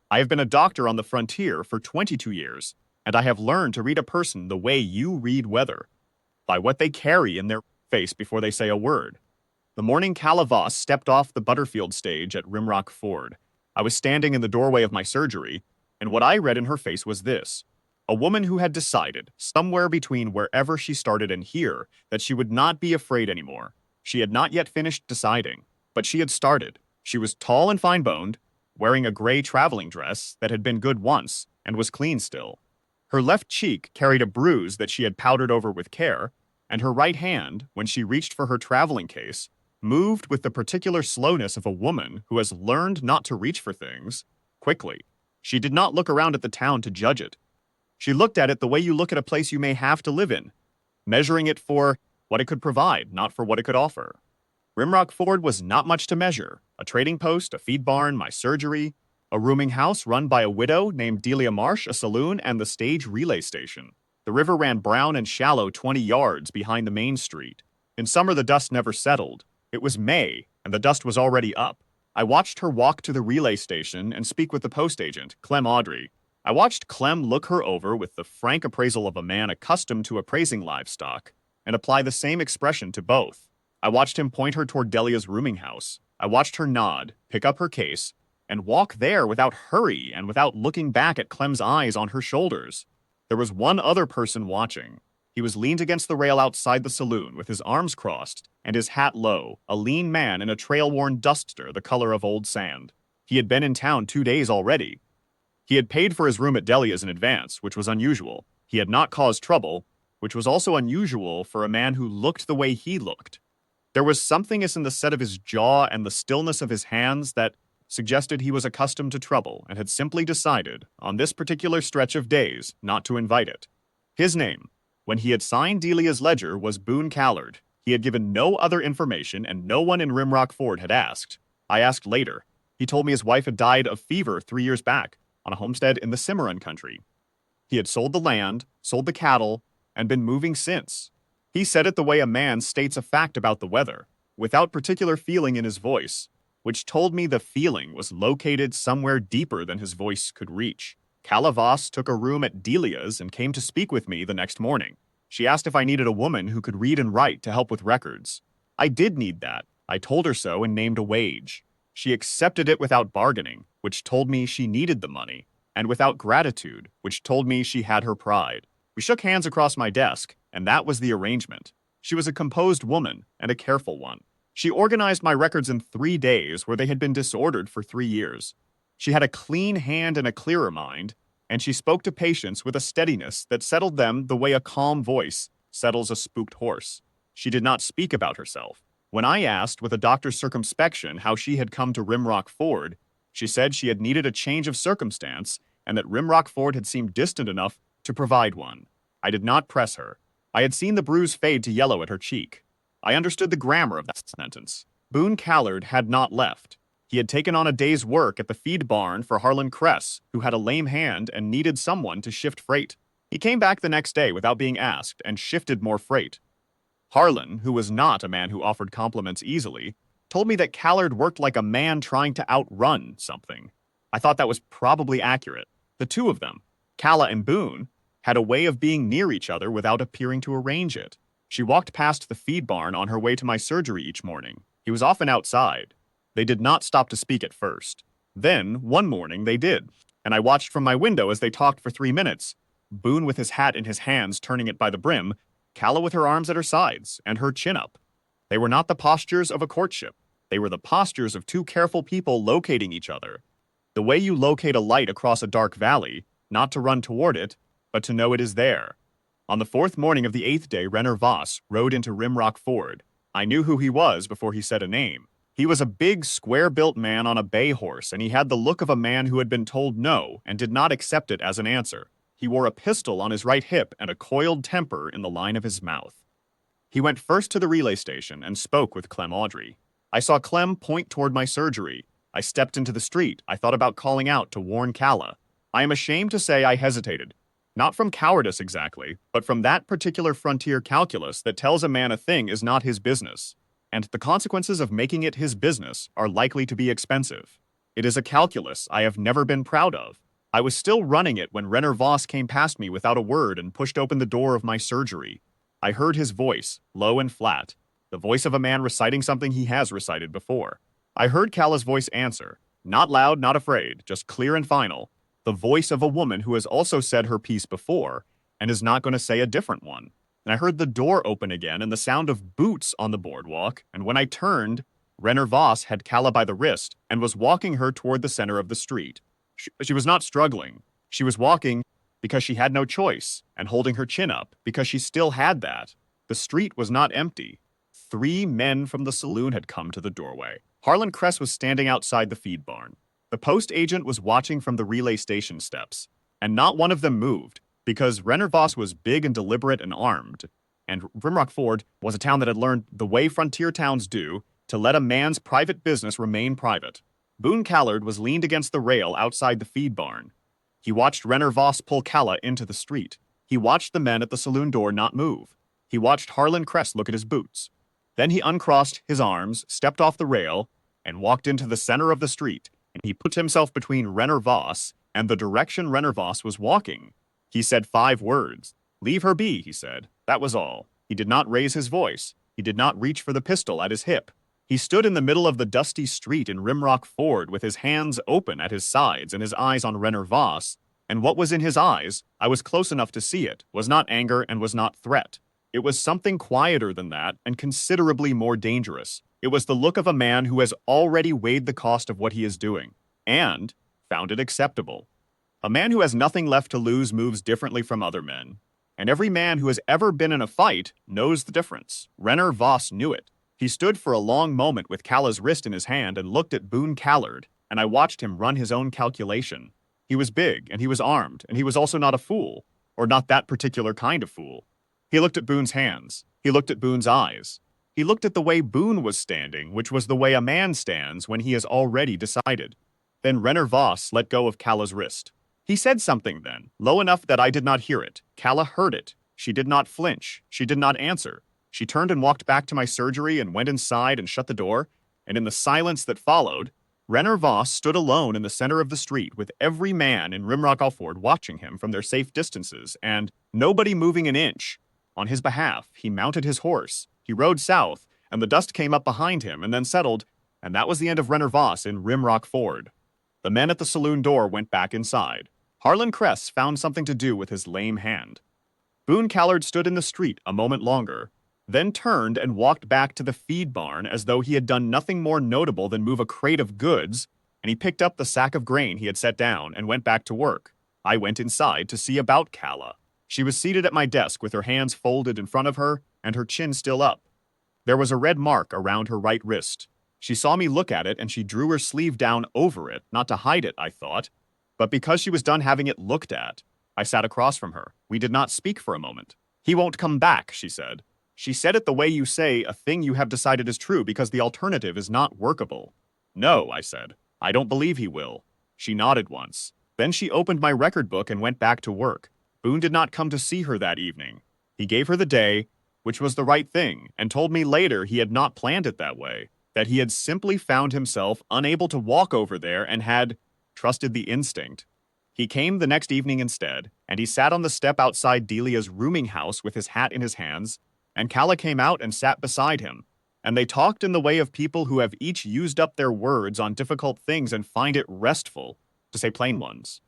I have been a doctor on the frontier for 22 years, and I have learned to read a person the way you read weather, by what they carry in their face before they say a word. The morning Calavas stepped off the Butterfield stage at Rimrock Ford. I was standing in the doorway of my surgery, and what I read in her face was this: a woman who had decided, somewhere between wherever she started and here, that she would not be afraid anymore. She had not yet finished deciding, but she had started. She was tall and fine-boned, wearing a gray traveling dress that had been good once and was clean still. Her left cheek carried a bruise that she had powdered over with care, and her right hand, when she reached for her traveling case, moved with the particular slowness of a woman who has learned not to reach for things quickly. She did not look around at the town to judge it. She looked at it the way you look at a place you may have to live in, measuring it for what it could provide, not for what it could offer. Rimrock Ford was not much to measure: a trading post, a feed barn, my surgery, a rooming house run by a widow named Delia Marsh, a saloon, and the stage relay station. The river ran brown and shallow 20 yards behind the main street. In summer, the dust never settled. It was May, and the dust was already up. I watched her walk to the relay station and speak with the post agent, Clem Audrey. I watched Clem look her over with the frank appraisal of a man accustomed to appraising livestock, and apply the same expression to both. I watched him point her toward Delia's rooming house. I watched her nod, pick up her case, and walk there without hurry and without looking back at Clem's eyes on her shoulders. There was one other person watching. He was leaned against the rail outside the saloon with his arms crossed and his hat low, a lean man in a trail-worn duster the color of old sand. He had been in town 2 days already. He had paid for his room at Delia's in advance, which was unusual. He had not caused trouble, which was also unusual for a man who looked the way he looked. There was something in the set of his jaw and the stillness of his hands that suggested he was accustomed to trouble and had simply decided, on this particular stretch of days, not to invite it. His name, when he had signed Delia's ledger, was Boone Callard. He had given no other information, and no one in Rimrock Ford had asked. I asked later. He told me his wife had died of fever 3 years back, on a homestead in the Cimarron country. He had sold the land, sold the cattle, and been moving since. He said it the way a man states a fact about the weather, without particular feeling in his voice, which told me the feeling was located somewhere deeper than his voice could reach. Calavas took a room at Delia's and came to speak with me the next morning. She asked if I needed a woman who could read and write to help with records. I did need that. I told her so and named a wage. She accepted it without bargaining, which told me she needed the money, and without gratitude, which told me she had her pride. We shook hands across my desk, and that was the arrangement. She was a composed woman and a careful one. She organized my records in 3 days where they had been disordered for 3 years. She had a clean hand and a clearer mind, and she spoke to patients with a steadiness that settled them the way a calm voice settles a spooked horse. She did not speak about herself. When I asked with a doctor's circumspection how she had come to Rimrock Ford, she said she had needed a change of circumstance and that Rimrock Ford had seemed distant enough to provide one. I did not press her. I had seen the bruise fade to yellow at her cheek. I understood the grammar of that sentence. Boone Callard had not left. He had taken on a day's work at the feed barn for Harlan Kress, who had a lame hand and needed someone to shift freight. He came back the next day without being asked and shifted more freight. Harlan, who was not a man who offered compliments easily, told me that Callard worked like a man trying to outrun something. I thought that was probably accurate. The two of them, Calla and Boone, had a way of being near each other without appearing to arrange it. She walked past the feed barn on her way to my surgery each morning. He was often outside. They did not stop to speak at first. Then, one morning, they did, and I watched from my window as they talked for 3 minutes. Boone with his hat in his hands, turning it by the brim, Calla with her arms at her sides, and her chin up. They were not the postures of a courtship. They were the postures of two careful people locating each other. The way you locate a light across a dark valley, not to run toward it, but to know it is there. On the 4th morning of the 8th day, Renner Voss rode into Rimrock Ford. I knew who he was before he said a name. He was a big, square-built man on a bay horse, and he had the look of a man who had been told no and did not accept it as an answer. He wore a pistol on his right hip and a coiled temper in the line of his mouth. He went first to the relay station and spoke with Clem Audrey. I saw Clem point toward my surgery. I stepped into the street. I thought about calling out to warn Calla. I am ashamed to say I hesitated. Not from cowardice exactly, but from that particular frontier calculus that tells a man a thing is not his business, and the consequences of making it his business are likely to be expensive. It is a calculus I have never been proud of. I was still running it when Renner Voss came past me without a word and pushed open the door of my surgery. I heard his voice, low and flat, the voice of a man reciting something he has recited before. I heard Calla's voice answer, not loud, not afraid, just clear and final, the voice of a woman who has also said her piece before and is not going to say a different one. And I heard the door open again and the sound of boots on the boardwalk, and when I turned, Renner Voss had Calla by the wrist and was walking her toward the center of the street. She was not struggling. She was walking because she had no choice and holding her chin up because she still had that. The street was not empty. 3 men from the saloon had come to the doorway. Harlan Kress was standing outside the feed barn. The post agent was watching from the relay station steps, and not one of them moved because Renner Voss was big and deliberate and armed, and Rimrock Ford was a town that had learned the way frontier towns do to let a man's private business remain private. Boone Callard was leaned against the rail outside the feed barn. He watched Renner Voss pull Calla into the street. He watched the men at the saloon door not move. He watched Harlan Kress look at his boots. Then he uncrossed his arms, stepped off the rail, and walked into the center of the street, and he put himself between Renner Voss and the direction Renner Voss was walking. He said 5 words. "Leave her be," he said. That was all. He did not raise his voice. He did not reach for the pistol at his hip. He stood in the middle of the dusty street in Rimrock Ford with his hands open at his sides and his eyes on Renner Voss, and what was in his eyes, I was close enough to see it, was not anger and was not threat. It was something quieter than that and considerably more dangerous. It was the look of a man who has already weighed the cost of what he is doing, and found it acceptable. A man who has nothing left to lose moves differently from other men, and every man who has ever been in a fight knows the difference. Renner Voss knew it. He stood for a long moment with Calla's wrist in his hand and looked at Boone Callard, and I watched him run his own calculation. He was big, and he was armed, and he was also not a fool, or not that particular kind of fool. He looked at Boone's hands. He looked at Boone's eyes. He looked at the way Boone was standing, which was the way a man stands when he has already decided. Then Renner Voss let go of Calla's wrist. He said something then, low enough that I did not hear it. Calla heard it. She did not flinch. She did not answer. She turned and walked back to my surgery and went inside and shut the door, and in the silence that followed, Renner Voss stood alone in the center of the street with every man in Rimrock Ford watching him from their safe distances, and nobody moving an inch. On his behalf, he mounted his horse, he rode south, and the dust came up behind him and then settled, and that was the end of Renner Voss in Rimrock Ford. The men at the saloon door went back inside. Harlan Kress found something to do with his lame hand. Boone Callard stood in the street a moment longer, then turned and walked back to the feed barn as though he had done nothing more notable than move a crate of goods, and he picked up the sack of grain he had set down and went back to work. I went inside to see about Calla. She was seated at my desk with her hands folded in front of her and her chin still up. There was a red mark around her right wrist. She saw me look at it and she drew her sleeve down over it, not to hide it, I thought, but because she was done having it looked at. I sat across from her. We did not speak for a moment. "He won't come back," she said. She said it the way you say a thing you have decided is true because the alternative is not workable. "No," I said. "I don't believe he will." She nodded once. Then she opened my record book and went back to work. Boone did not come to see her that evening. He gave her the day, which was the right thing, and told me later he had not planned it that way, that he had simply found himself unable to walk over there and had trusted the instinct. He came the next evening instead, and he sat on the step outside Delia's rooming house with his hat in his hands, and Calla came out and sat beside him, and they talked in the way of people who have each used up their words on difficult things and find it restful to say plain ones.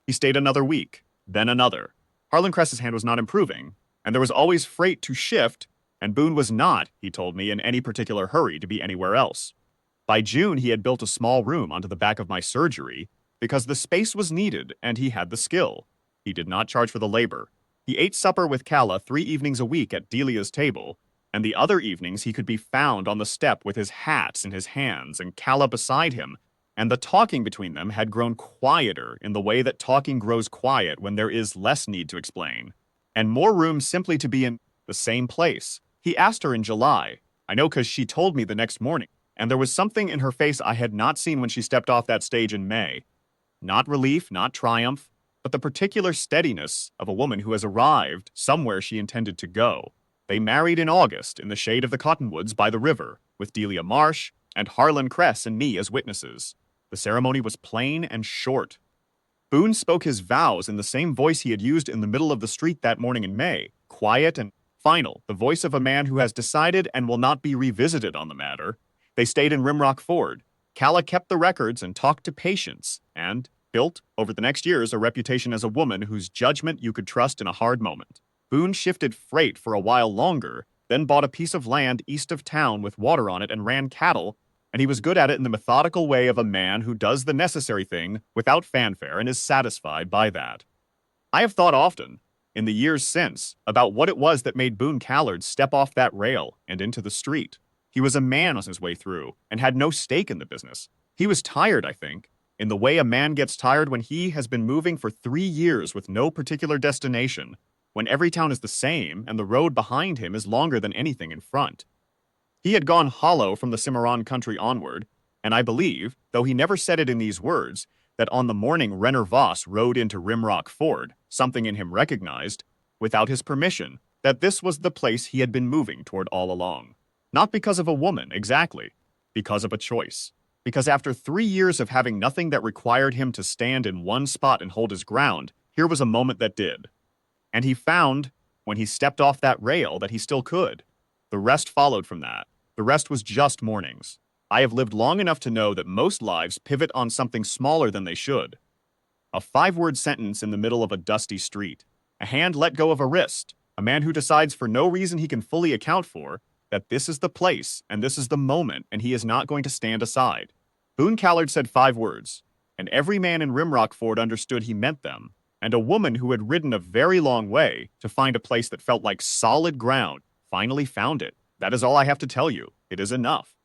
He stayed another week, then another. Harlan Kress's hand was not improving, and there was always freight to shift, and Boone was not, he told me, in any particular hurry to be anywhere else. By June, he had built a small room onto the back of my surgery because the space was needed and he had the skill. He did not charge for the labor. He ate supper with Calla 3 evenings a week at Delia's table, and the other evenings he could be found on the step with his hats in his hands and Calla beside him, and the talking between them had grown quieter in the way that talking grows quiet when there is less need to explain, and more room simply to be in the same place. He asked her in July. I know because she told me the next morning, and there was something in her face I had not seen when she stepped off that stage in May. Not relief, not triumph, but the particular steadiness of a woman who has arrived somewhere she intended to go. They married in August in the shade of the cottonwoods by the river, with Delia Marsh and Harlan Kress and me as witnesses. The ceremony was plain and short. Boone spoke his vows in the same voice he had used in the middle of the street that morning in May, quiet and final, the voice of a man who has decided and will not be revisited on the matter. They stayed in Rimrock Ford. Calla kept the records and talked to patience, and built, over the next years, a reputation as a woman whose judgment you could trust in a hard moment. Boone shifted freight for a while longer, then bought a piece of land east of town with water on it and ran cattle, and he was good at it in the methodical way of a man who does the necessary thing without fanfare and is satisfied by that. I have thought often, in the years since, about what it was that made Boone Callard step off that rail and into the street. He was a man on his way through and had no stake in the business. He was tired, I think, in the way a man gets tired when he has been moving for 3 years with no particular destination, when every town is the same and the road behind him is longer than anything in front. He had gone hollow from the Cimarron country onward, and I believe, though he never said it in these words, that on the morning Renner Voss rode into Rimrock Ford, something in him recognized, without his permission, that this was the place he had been moving toward all along. Not because of a woman, exactly, because of a choice. Because after 3 years of having nothing that required him to stand in one spot and hold his ground, here was a moment that did. And he found, when he stepped off that rail, that he still could. The rest followed from that. The rest was just mornings. I have lived long enough to know that most lives pivot on something smaller than they should. A 5-word sentence in the middle of a dusty street. A hand let go of a wrist. A man who decides for no reason he can fully account for that this is the place and this is the moment and he is not going to stand aside. Boone Callard said 5 words, and every man in Rimrock Ford understood he meant them, and a woman who had ridden a very long way to find a place that felt like solid ground finally found it. That is all I have to tell you. It is enough.